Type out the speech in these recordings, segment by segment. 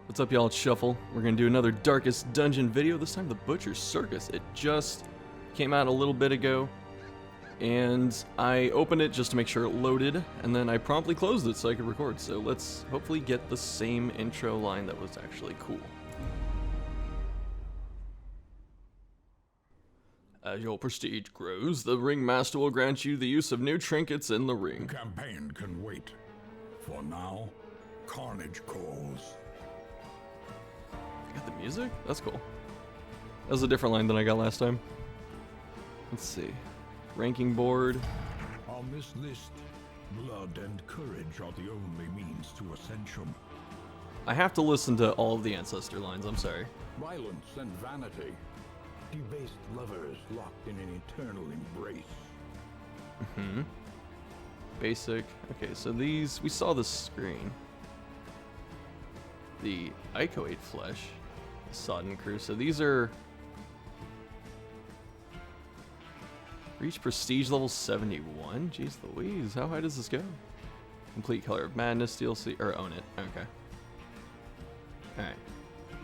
What's up, y'all? It's Shuffle. We're gonna do another Darkest Dungeon video. This time the Butcher's Circus. It just came out a little bit ago, and I opened it just to make sure it loaded, and then I promptly closed it so I could record. So let's hopefully get the same intro line that was actually cool. As your prestige grows, the Ringmaster will grant you the use of new trinkets in the ring. The campaign can wait. For now, carnage calls. Got the music? That's cool. That was a different line than I got last time. Let's see. Ranking board. On this list, blood and courage are the only means to ascension. I have to listen to all of the ancestor lines, I'm sorry. Violence and vanity. Debased lovers locked in an eternal embrace. Basic. Okay, so these, we saw the screen. The Icoate Flesh. Sodden Crew. So these are... Reach Prestige level 71? Jeez Louise, how high does this go? Complete Color of Madness DLC, or own it. Okay. Alright.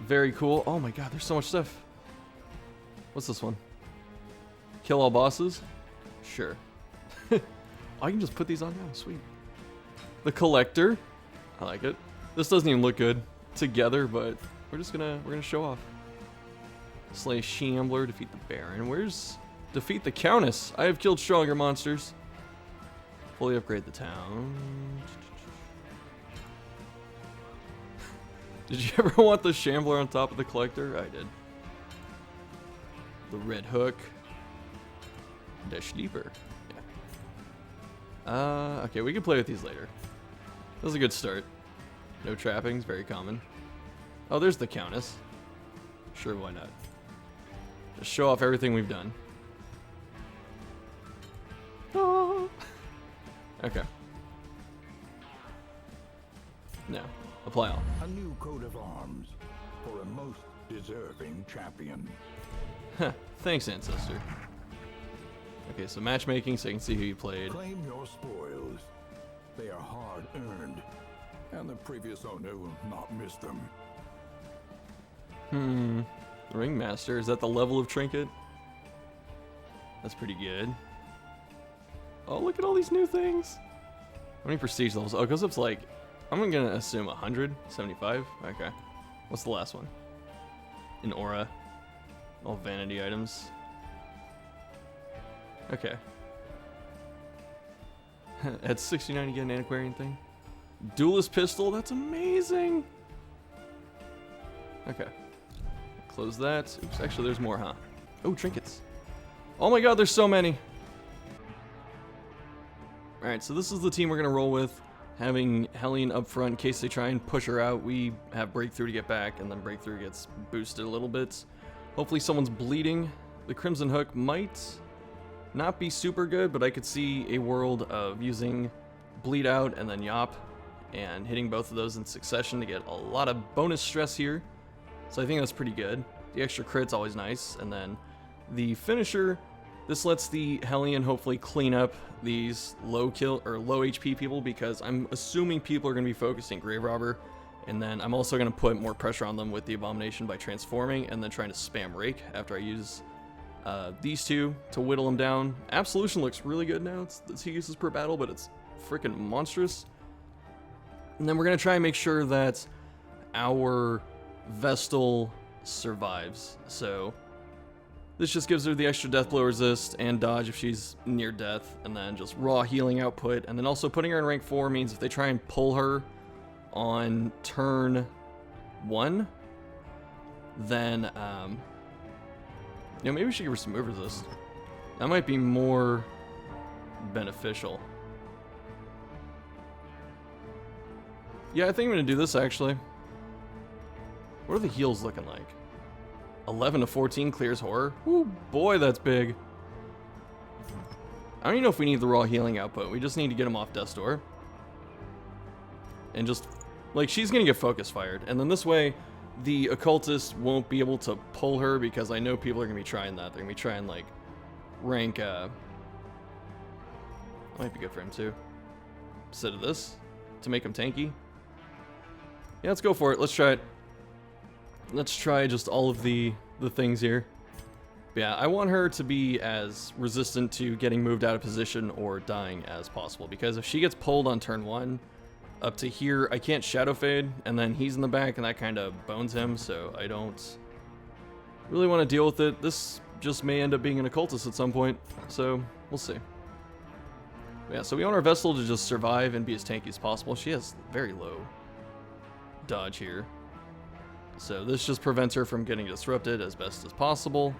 Very cool. Oh my god, there's so much stuff. What's this one? Kill all bosses? Sure. I can just put these on now. Sweet. The Collector. I like it. This doesn't even look good together, but we're gonna show off. Slay Shambler, defeat the Baron. Where's defeat the Countess? I have killed stronger monsters. Fully upgrade the town. Did you ever want the Shambler on top of the Collector? I did. The Red Hook. The Sleeper. Yeah. Okay, we can play with these later. That was a good start. No trappings, very common. Oh, there's the Countess. Sure, why not? Just show off everything we've done. Oh. Okay. Now, apply all. A new coat of arms for a most deserving champion. Huh, thanks, Ancestor. Okay, so matchmaking so you can see who you played. Claim your spoils. They are hard earned, and the previous owner will not miss them. Ringmaster, is that the level of trinket? That's pretty good. Oh, look at all these new things. How many prestige levels? Oh, it goes up to like, I'm gonna assume 100, 75. Okay. What's the last one? An aura. All vanity items. Okay. At 69 you get an antiquarian thing. Duelist pistol, that's amazing. Okay. Close that. Oops, actually there's more, huh? Oh, trinkets. Oh my god, there's so many. Alright, so this is the team we're gonna roll with. Having Helene up front in case they try and push her out. We have Breakthrough to get back, and then Breakthrough gets boosted a little bit. Hopefully someone's bleeding. The Crimson Hook might not be super good, but I could see a world of using Bleed Out and then Yop and hitting both of those in succession to get a lot of bonus stress here. So I think that's pretty good. The extra crit's always nice. And then the finisher, this lets the Hellion hopefully clean up these low kill or low HP people, because I'm assuming people are going to be focusing Grave Robber. And then I'm also going to put more pressure on them with the Abomination by transforming and then trying to spam Rake after I use these two to whittle them down. Absolution looks really good now. It's 2 uses per battle, but it's freaking monstrous. And then we're going to try and make sure that our Vestal survives. So this just gives her the extra death blow resist and dodge if she's near death, and then just raw healing output. And then also putting her in rank 4 means if they try and pull her on turn 1, then you know, maybe we should give her some move resist. That might be more beneficial. Yeah, I think I'm gonna do this actually. What are the heals looking like? 11 to 14 clears horror. Ooh, boy, that's big. I don't even know if we need the raw healing output. We just need to get him off Death's Door. And just, like, she's gonna get focus fired. And then this way, the occultist won't be able to pull her, because I know people are gonna be trying that. They're gonna be trying, like, rank, that might be good for him too. Instead of this, to make him tanky. Yeah, let's go for it. Let's try it. Let's try just all of the things here. But yeah, I want her to be as resistant to getting moved out of position or dying as possible, because if she gets pulled on turn 1 up to here, I can't Shadow Fade, and then he's in the back and that kind of bones him, so I don't really want to deal with it. This just may end up being an occultist at some point, so we'll see. But yeah, so we want our Vestal to just survive and be as tanky as possible. She has very low dodge here, so this just prevents her from getting disrupted as best as possible.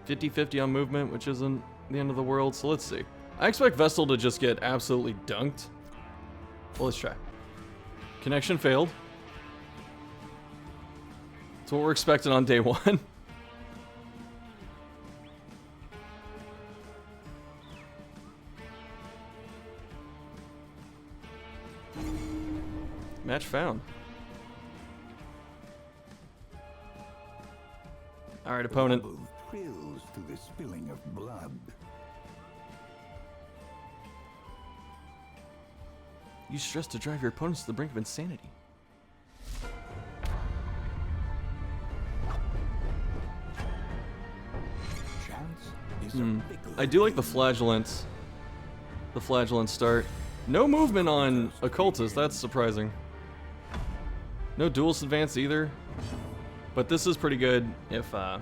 50-50 on movement, which isn't the end of the world, so let's see. I expect Vestal to just get absolutely dunked. Well, let's try. Connection failed. That's what we're expecting on day 1. Match found. Alright, opponent. Thrills to the spilling of blood. Use stress to drive your opponents to the brink of insanity. Chance is a big I do like the flagellants. The flagellant start. No movement on occultist, that's surprising. No duelist advance either. But this is pretty good if death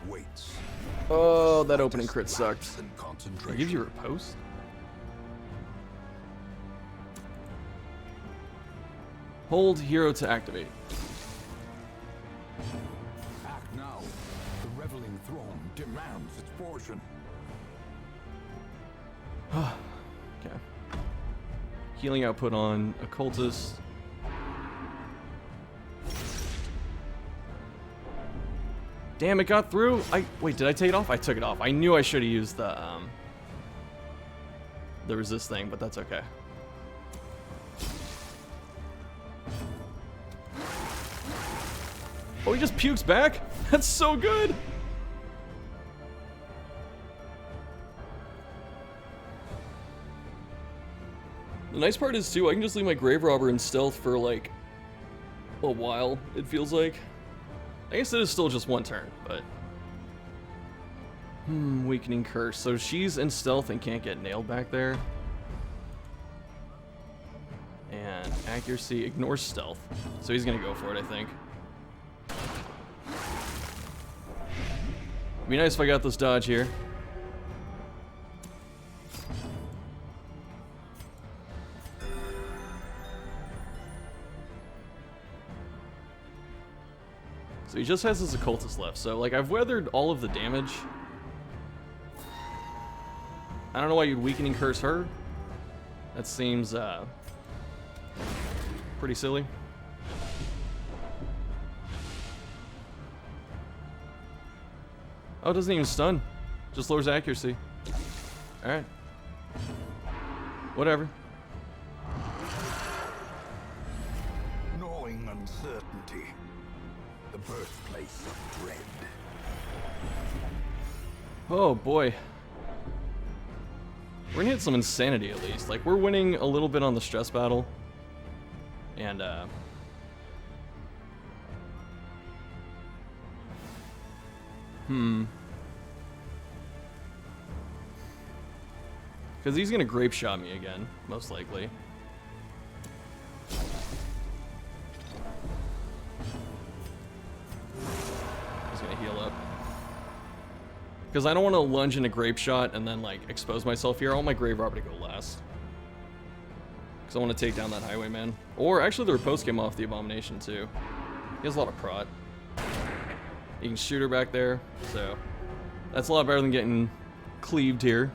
waits. oh, that opening crit sucked. And It concentration. gives you riposte? Hold hero to activate. Act now. The reveling throne demands its portion. Okay. Healing output on occultist. Damn, it got through. Wait, did I take it off? I took it off. I knew I should have used the resist thing, but that's okay. Oh, he just pukes back? That's so good. The nice part is too, I can just leave my Grave Robber in stealth for like a while, it feels like. I guess it is still just one turn, but... Weakening Curse. So she's in stealth and can't get nailed back there. And accuracy ignores stealth. So he's gonna go for it, I think. Be nice if I got this dodge here. So he just has his occultist left, so like I've weathered all of the damage. I don't know why you'd weakening curse her. That seems pretty silly. Oh, it doesn't even stun. Just lowers accuracy. Alright. Whatever. Gnawing uncertainty. The birthplace of dread. Oh boy. We're gonna hit some insanity at least. Like, we're winning a little bit on the stress battle. And, because he's gonna grape shot me again, most likely. He's gonna heal up. Because I don't want to lunge into grape shot and then like expose myself here. I want my Grave Robber to go last. Because I want to take down that Highwayman. Or actually the riposte came off the Abomination too. He has a lot of prot. You can shoot her back there, so that's a lot better than getting cleaved here.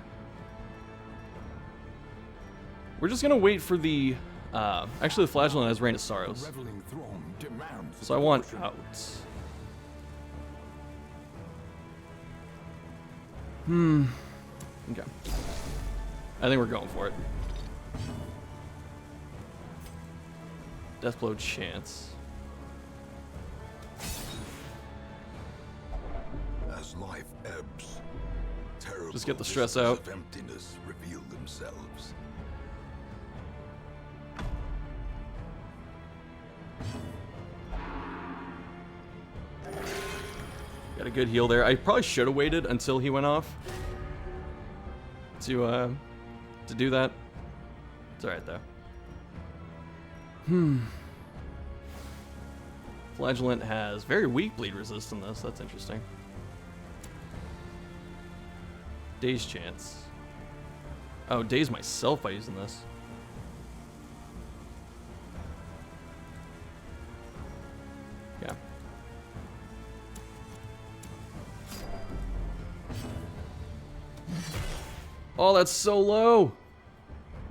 We're just gonna wait for the actually the Flagellant has Reign of Sorrows. Reveling throne demands So I want portion. out. Okay. I think we're going for it. Deathblow chance. As life ebbs, terrible Just get the stress vistas out. of emptiness reveal themselves. a good heal there. I probably should have waited until he went off to do that. It's alright though. Flagellant has very weak bleed resist in this. That's interesting. Daze chance. Oh, daze myself by using this. Yeah. Oh, that's so low.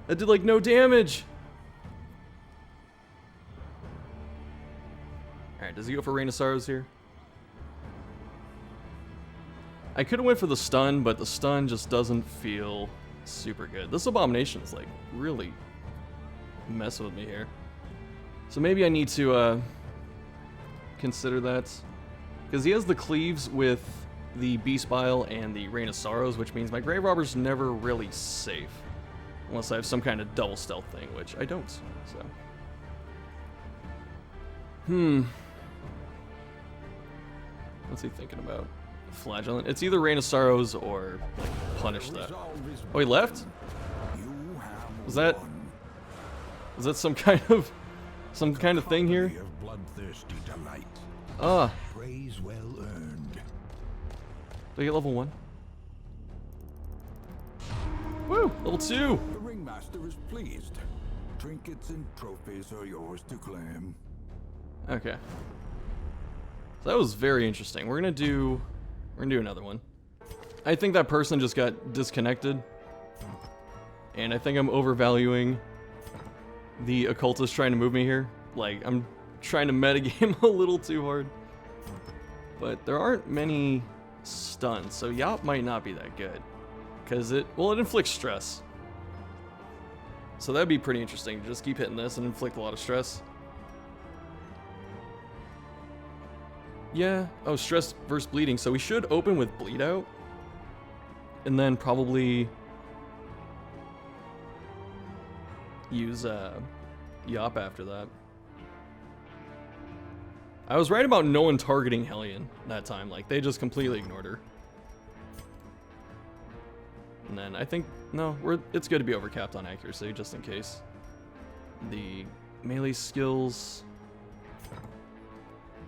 That did like no damage. Alright, does he go for Rain of Sorrows here? I could have went for the stun, but the stun just doesn't feel super good. This Abomination is like really messing with me here. So maybe I need to consider that. Because he has the cleaves with the Beast Bile and the Rain of Sorrows, which means my Grave Robber's never really safe. Unless I have some kind of double stealth thing, which I don't, so. What's he thinking about? Flagellant? It's either Rain of Sorrows or, like, punish that. Oh, he left? Was that some kind of thing here? Ah. Praise well earned. Did I get level 1? Woo! Level 2! The ringmaster is pleased. Trinkets and trophies are yours to claim. Okay. So that was very interesting. We're gonna do another one. I think that person just got disconnected. And I think I'm overvaluing the occultist trying to move me here. Like, I'm trying to metagame a little too hard. But there aren't many stuns, so Yop might not be that good. Because it inflicts stress. So that'd be pretty interesting. Just keep hitting this and inflict a lot of stress. Yeah. Oh, stress versus bleeding. So we should open with bleed out. And then probably use Yop after that. I was right about no one targeting Hellion that time. Like, they just completely ignored her. And then I think, no, it's good to be overcapped on accuracy, just in case. The melee skills.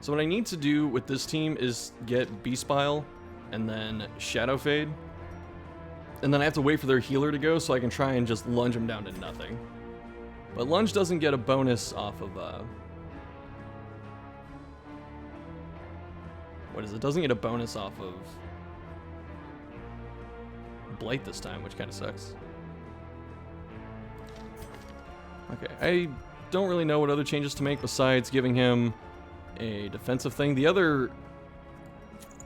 So what I need to do with this team is get Beast Bile and then Shadow Fade. And then I have to wait for their healer to go so I can try and just lunge them down to nothing. But lunge doesn't get a bonus off of, what is it? It doesn't get a bonus off of Blight this time, which kind of sucks. Okay, I don't really know what other changes to make besides giving him a defensive thing. The other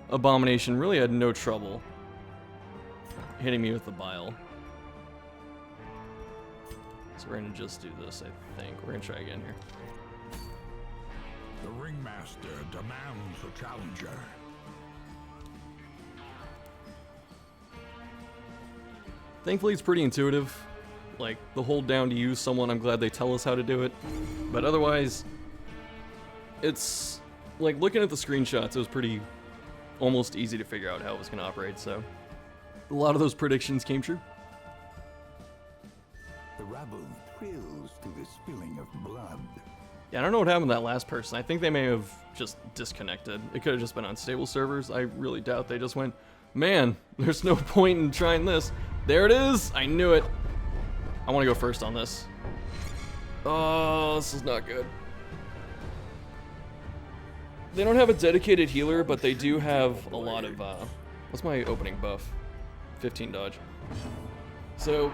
Abomination really had no trouble hitting me with the Bile. So we're gonna just do this, I think. We're gonna try again here. The ringmaster demands a challenger. Thankfully, it's pretty intuitive. Like, the hold down to use someone, I'm glad they tell us how to do it. But otherwise, it's, like, looking at the screenshots, it was pretty, almost easy to figure out how it was going to operate, so. A lot of those predictions came true. The rabble thrills to the spilling of blood. Yeah, I don't know what happened to that last person. I think they may have just disconnected. It could have just been on stable servers. I really doubt they just went, man, there's no point in trying this. There it is! I knew it. I want to go first on this. Oh, this is not good. They don't have a dedicated healer, but they do have a lot of, what's my opening buff? 15 dodge. So,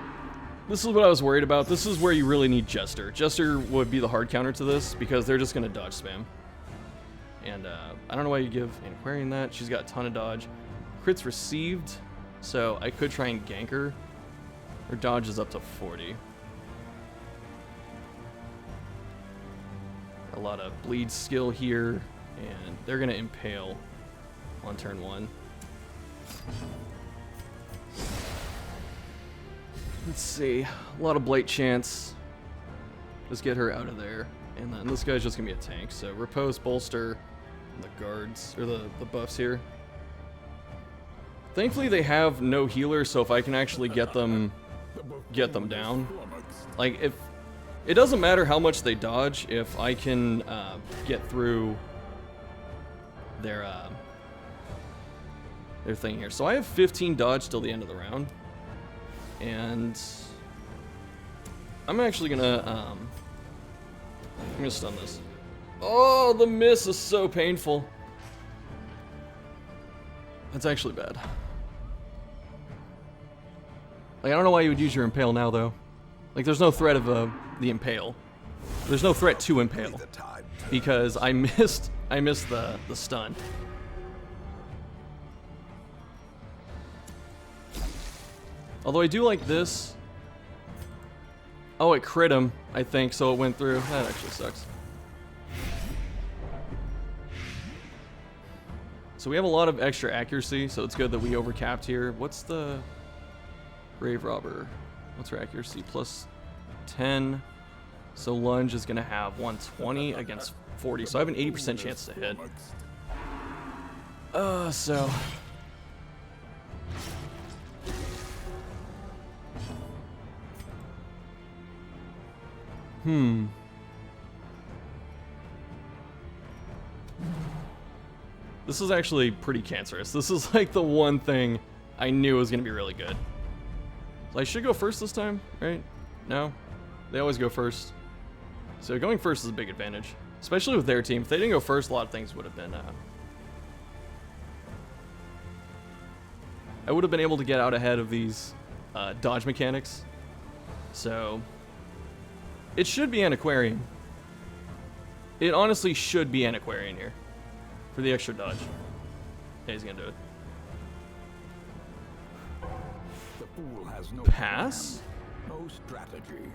this is what I was worried about. This is where you really need Jester. Jester would be the hard counter to this, because they're just going to dodge spam. And, I don't know why you give Antiquarian that. She's got a ton of dodge. Crits received, so I could try and gank her. Her dodge is up to 40. A lot of bleed skill here, and they're gonna impale on turn 1. Let's see, a lot of blight chance. Just get her out of there, and then this guy's just gonna be a tank. So repose, bolster, and the guards or the buffs here. Thankfully they have no healer, so if I can actually get them down. Like, if it doesn't matter how much they dodge, if I can get through their thing here. So I have 15 dodge till the end of the round, and I'm actually gonna I'm gonna stun this. Oh, the miss is so painful. That's actually bad. Like, I don't know why you would use your impale now, though. Like, there's no threat of the impale. There's no threat to impale because I missed the stun. Although I do like this. Oh, it crit him, I think, so it went through. That actually sucks. So we have a lot of extra accuracy, so it's good that we overcapped here. What's the Grave Robber? What's her accuracy? Plus 10. So lunge is gonna have 120 against 40, so I have an 80% chance to hit. So this is actually pretty cancerous. This is like the one thing I knew was gonna be really good. So I should go first this time, right? No? They always go first. So going first is a big advantage. Especially with their team. If they didn't go first, a lot of things would have been... I would have been able to get out ahead of these dodge mechanics. So... it should be an Aquarian. It honestly should be an Aquarian here. For the extra dodge. Yeah, he's gonna do it. The fool has no Pass? plan, no strategy.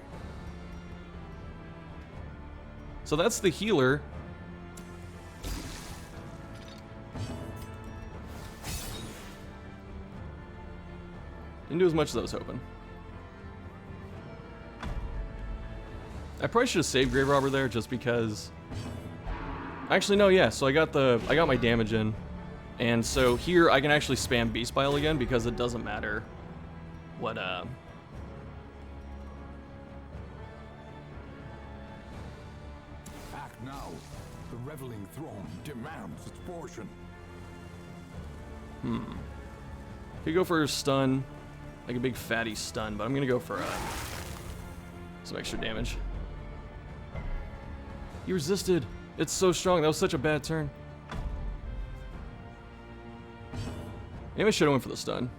So that's the healer. Didn't do as much as I was hoping. I probably should have saved Grave Robber there just because... Actually, no, yeah, so I got my damage in. And so here I can actually spam Beast Bile again because it doesn't matter what, Act now. The reveling throne demands its portion. Could go for a stun, like a big fatty stun, but I'm gonna go for some extra damage. He resisted. It's so strong. That was such a bad turn. Maybe I should have went for the stun.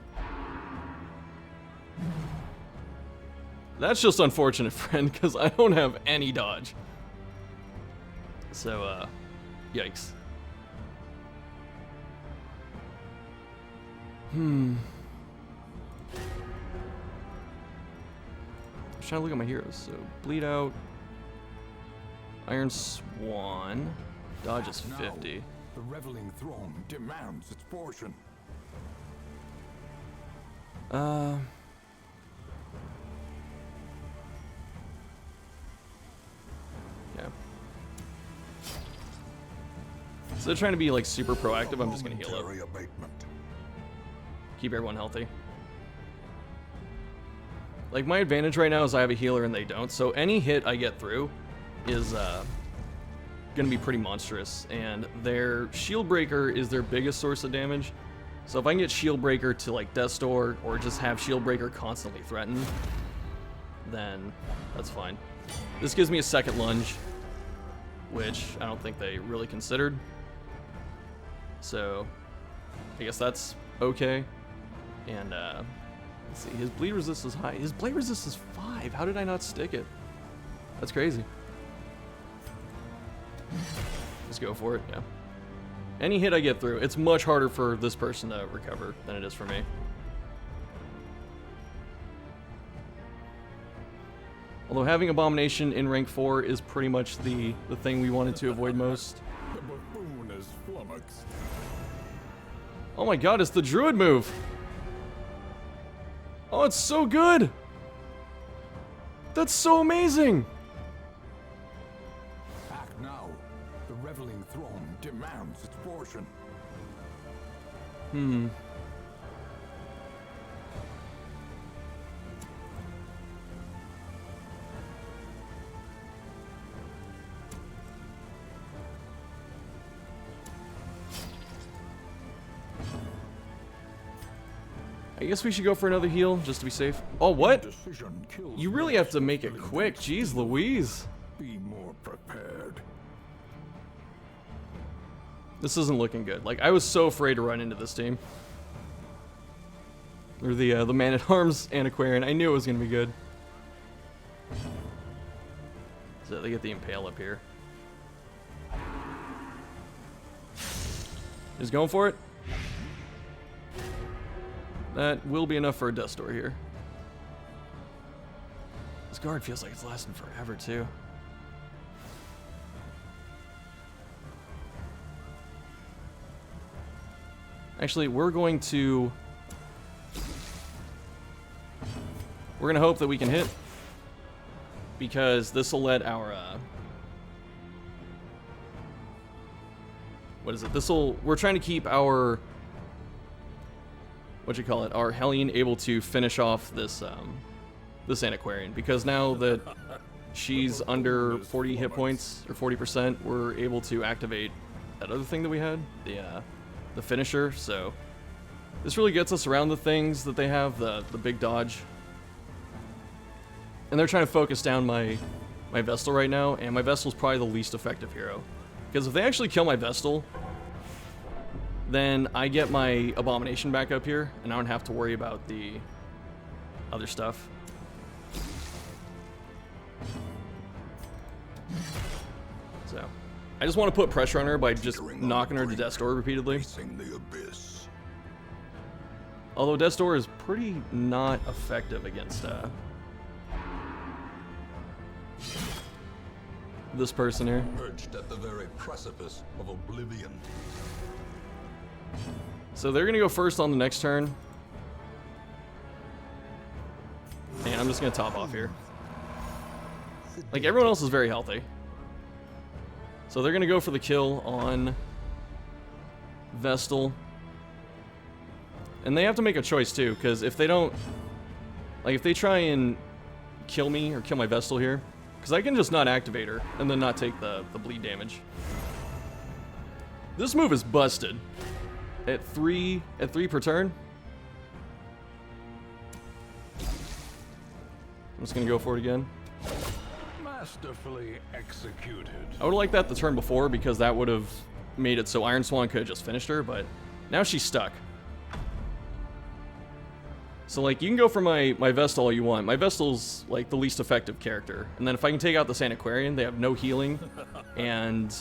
That's just unfortunate, friend, because I don't have any dodge. So, yikes. I was trying to look at my heroes. So, Bleed Out. Iron Swan. Dodge is 50. The reveling throne demands its portion. Yeah. So they're trying to be like super proactive. I'm just gonna heal up. Keep everyone healthy. Like, my advantage right now is I have a healer and they don't, so any hit I get through is gonna be pretty monstrous, and their Shield Breaker is their biggest source of damage. So if I can get Shield Breaker to like Death's Door, or just have Shield Breaker constantly threaten, then that's fine. This gives me a second lunge, which I don't think they really considered. So I guess that's okay. And let's see, his bleed resist is high. His blade resist is 5. How did I not stick it? That's crazy. Let's go for it, yeah. Any hit I get through, it's much harder for this person to recover than it is for me. Although having Abomination in rank 4 is pretty much the thing we wanted to avoid most. The buffoon is flummoxed. Oh my god, it's the Druid move! Oh, it's so good! That's so amazing! Act now. The reveling throne demands its portion. I guess we should go for another heal, just to be safe. Oh, what? Decision kills You really have to make it quick. Jeez Louise. Be more prepared. This isn't looking good. Like, I was so afraid to run into this team. Or the Man-at-Arms Antiquarian. I knew it was going to be good. So they get the Impale up here. Just going for it. That will be enough for a Death Door here. This guard feels like it's lasting forever, too. Actually, we're going to hope that we can hit, because this will let our what is it? We're trying to keep our our Hellion able to finish off this this Antiquarian, because now that she's under 40 hit points or 40%, we're able to activate that other thing that we had, the finisher. So this really gets us around the things that they have, the big dodge. And they're trying to focus down my Vestal right now, and my Vestal's probably the least effective hero. Because if they actually kill my Vestal, then I get my Abomination back up here, and I don't have to worry about the other stuff. So, I just want to put pressure on her by just knocking her to Death's Door repeatedly. The abyss. Although Death's Door is pretty not effective against this person here. Perched at the very precipice of oblivion. So they're gonna go first on the next turn. And I'm just gonna top off here. Like, everyone else is very healthy. So they're gonna go for the kill on Vestal. And they have to make a choice too, because if they don't, like, if they try and kill me or kill my Vestal here, because I can just not activate her and then not take the bleed damage. This move is busted. At three per turn. I'm just gonna go for it again. Masterfully executed. I would have liked that the turn before, because that would have made it so Iron Swan could have just finished her, but now she's stuck. So, like, you can go for my Vestal all you want. My Vestal's, like, the least effective character. And then if I can take out this Antiquarian, they have no healing. And,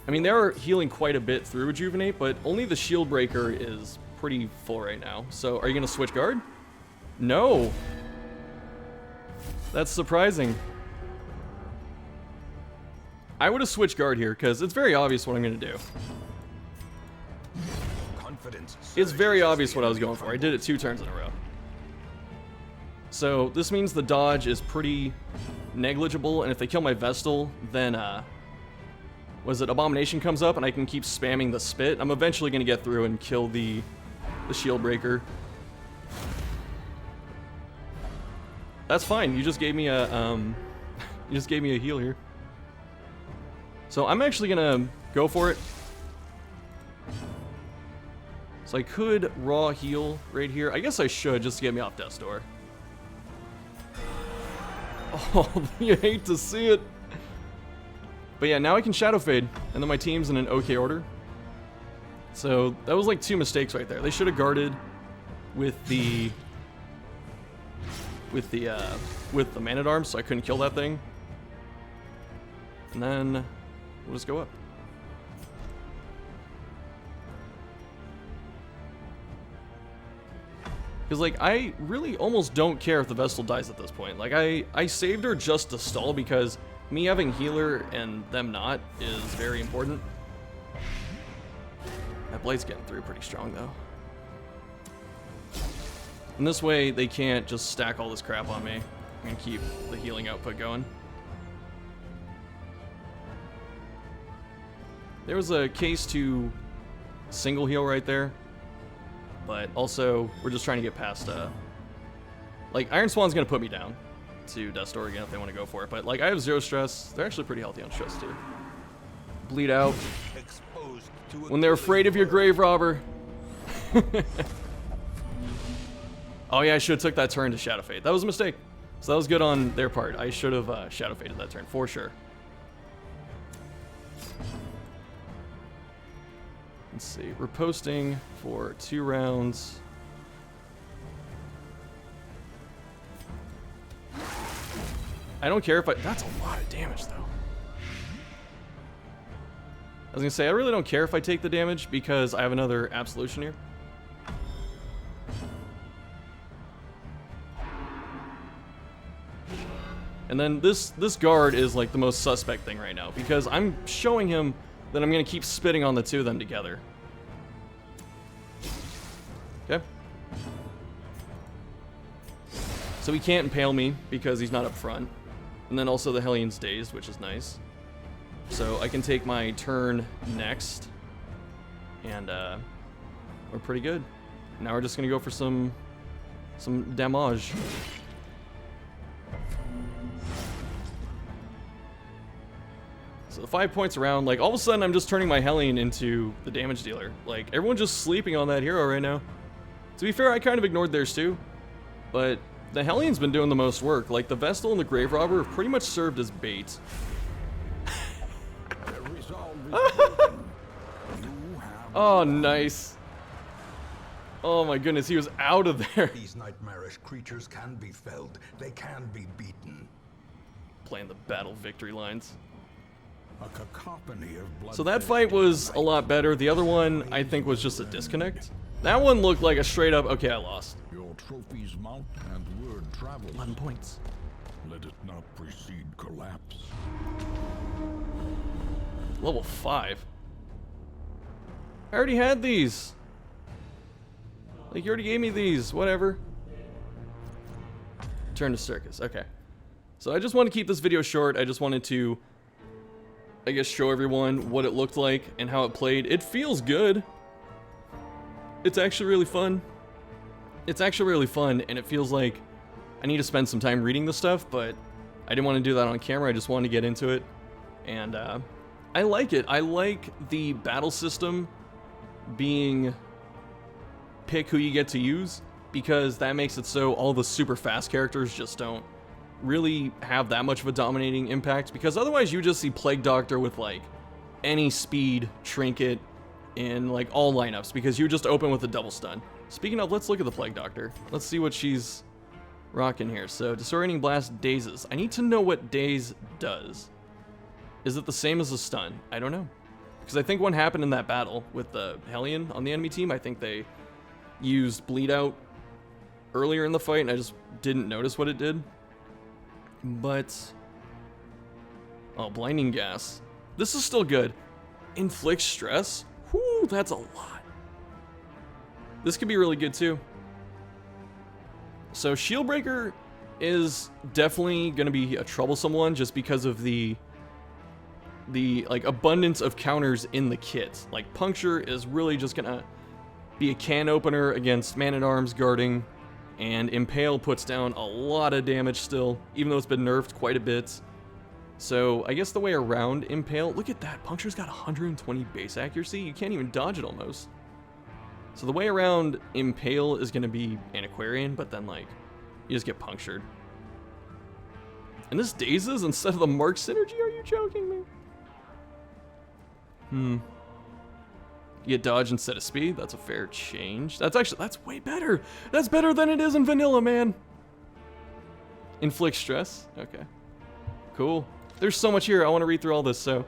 I mean, they're healing quite a bit through Rejuvenate, but only the Shield Breaker is pretty full right now. So, are you going to switch guard? No. That's surprising. I would have switched guard here, because it's very obvious what I'm going to do. It's very obvious what I was going for. I did it 2 turns in a row. So this means the dodge is pretty negligible, and if they kill my Vestal, then Abomination comes up and I can keep spamming the spit. I'm eventually going to get through and kill the Shield Breaker. That's fine. You just gave me a heal here. So I'm actually going to go for it. So I could raw heal right here. I guess I should, just to get me off Death's Door. Oh, you hate to see it. But yeah, now I can Shadow Fade, and then my team's in an okay order. So that was like 2 mistakes right there. They should have guarded with the Man-at-Arms, so I couldn't kill that thing. And then we'll just go up. Because, like, I really almost don't care if the Vestal dies at this point. Like, I saved her just to stall, because me having healer and them not is very important. That Blade's getting through pretty strong, though. And this way, they can't just stack all this crap on me and keep the healing output going. There was a case to single heal right there. But also, we're just trying to get past, like, Iron Swan's gonna put me down to Death's Door again if they want to go for it. But, like, I have 0 stress. They're actually pretty healthy on stress, too. Bleed out. When they're afraid of your grave robber. Oh yeah, I should have took that turn to Shadow Fade. That was a mistake. So that was good on their part. I should have Shadow Faded that turn, for sure. Let's see, we're posting for 2 rounds. I don't care if that's a lot of damage though. I was gonna say, I really don't care if I take the damage because I have another Absolution here. And then this guard is like the most suspect thing right now because I'm showing him that I'm gonna keep spitting on the 2 of them together. Okay. So he can't impale me because he's not up front. And then also the Hellion's dazed, which is nice. So I can take my turn next. And we're pretty good. Now we're just gonna go for some damage. So the 5 points around, like all of a sudden I'm just turning my Hellion into the damage dealer. Like everyone's just sleeping on that hero right now. To be fair, I kind of ignored theirs too. But the Hellion's been doing the most work. Like the Vestal and the Grave Robber have pretty much served as bait. Oh, nice. Oh my goodness, he was out of there. These nightmarish creatures can be felled. They can be beaten. Playing the battle victory lines. A cacophony of blood. So that fight was a lot better. The other one, I think, was just a disconnect. That one looked like a straight up, okay, I lost. Your trophies mount and word travels. 11 points. Let it not precede collapse. Level 5. I already had these. Like, you already gave me these. Whatever. Turn to Circus. Okay. So I just want to keep this video short. I just wanted to, I guess, show everyone what it looked like and how it played. It feels good. It's actually really fun. It's actually really fun, and it feels like I need to spend some time reading the stuff, but I didn't want to do that on camera. I just wanted to get into it. And I like it. I like the battle system being pick who you get to use, because that makes it so all the super fast characters just don't really have that much of a dominating impact, because otherwise you just see Plague Doctor with like any speed trinket in like all lineups, because you just open with a double stun. Speaking of, let's look at the Plague Doctor. Let's see what she's rocking here. So Disorienting Blast dazes. I need to know what daze does. Is it the same as a stun? I don't know, because I think what happened in that battle with the Hellion on the enemy team, I think they used Bleed Out earlier in the fight and I just didn't notice what it did. But oh, Blinding Gas, this is still good. Inflict Stress, whoo, that's a lot. This could be really good too. So Shield Breaker is definitely going to be a troublesome one just because of the like abundance of counters in the kit. Like Puncture is really just gonna be a can opener against Man-at-Arms guarding, and Impale puts down a lot of damage still, even though it's been nerfed quite a bit. So I guess the way around Impale, look at that, Puncture's got 120 base accuracy, you can't even dodge it almost. So the way around Impale is gonna be Antiquarian, but then like, you just get punctured. And this dazes instead of the Mark Synergy, are you joking me? You get dodge instead of speed. That's a fair change. That's way better. That's better than it is in vanilla, man. Inflict stress. Okay. Cool. There's so much here. I want to read through all this. So,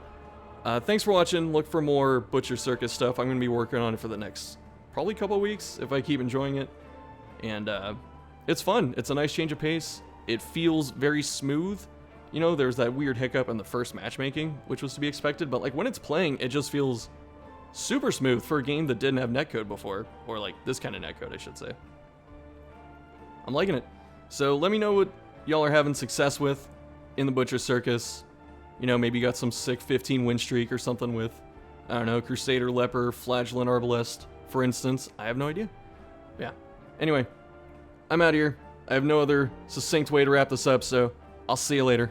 thanks for watching. Look for more Butcher Circus stuff. I'm going to be working on it for the next probably couple weeks if I keep enjoying it. And it's fun. It's a nice change of pace. It feels very smooth. You know, there's that weird hiccup in the first matchmaking, which was to be expected, but like when it's playing, it just feels super smooth for a game that didn't have netcode before, or like this kind of netcode, I should say. I'm liking it. So let me know what y'all are having success with in the Butcher Circus. You know, maybe you got some sick 15 win streak or something with, I don't know, Crusader, Leper, Flagellant, Arbalest, for instance. I have no idea. Yeah. Anyway, I'm out of here. I have no other succinct way to wrap this up, so I'll see you later.